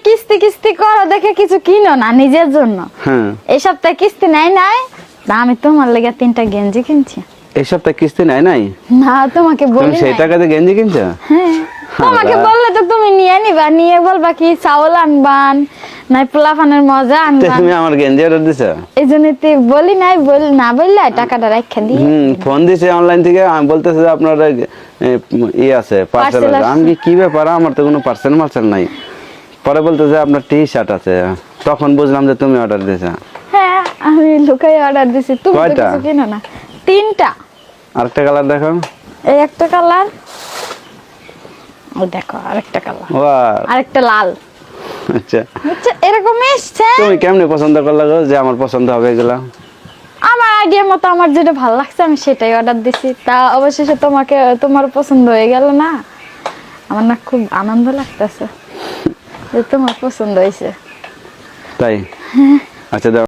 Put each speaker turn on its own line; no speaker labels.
কিস্তি কিস্তি করো দেখে কিছু কিনো না নিজের জন্য।
হ্যাঁ
এই সপ্তাহে কিস্তি নাই তা আমি তোমার লেগে 3টা গেঞ্জি কিনছি।
এই সপ্তাহে কিস্তি নাই
না তোমাকে
তুমি
বলি
সেই
নাই।
টাকাতে গেঞ্জি কিনছো?
হ্যাঁ তোমাকে
আল্লাহ।
বললে তো তুমি নিয়ে নিবা, নিয়ে বলবা কি চাউল আনবান নাই পোলাপানের মজা আনবান।
তুমি আমার গেঞ্জি অর্ডার দিছো?
এই জন্য বলি নাই, না বললে টাকাটা রাখা দিয়ে
ফোন দিছে অনলাইন থেকে, আমি বলতেছে যে আপনার ই আছে, পার্সেল
Parcel
আছে।
আছে।
আমি কি ব্যাপার, আমার তো কোনো পার্সেল মার্সেল নাই। পরে বলতেছে আপনার টি শার্ট আছে। তখন বুঝলাম যে তুমি অর্ডার দিয়েছো।
হ্যাঁ আমি লুকাই অর্ডার দিছি, তুমি তো
কয়টা?
কিছু কিনো না। 3টা।
আরেকটা কালার দেখো।
এই একটা কালার, ওই দেখো আরেকটা কালার,
বাহ,
আরেকটা লাল।
আচ্ছা
বুঝছো এরকম এসছে।
তুমি কেমনে পছন্দ করলে গো যে আমার পছন্দ হবে এগুলা?
আমার আইডিয়া মতো আমার যেটা ভালো লাগছে আমি সেটাই অর্ডার দিছি। তা অবশেষে তোমার পছন্দ হয়ে গেল না, আমার না খুব আনন্দ লাগতেছে যে তোমার পছন্দ হয়েছে।
তাই? আচ্ছা দাও।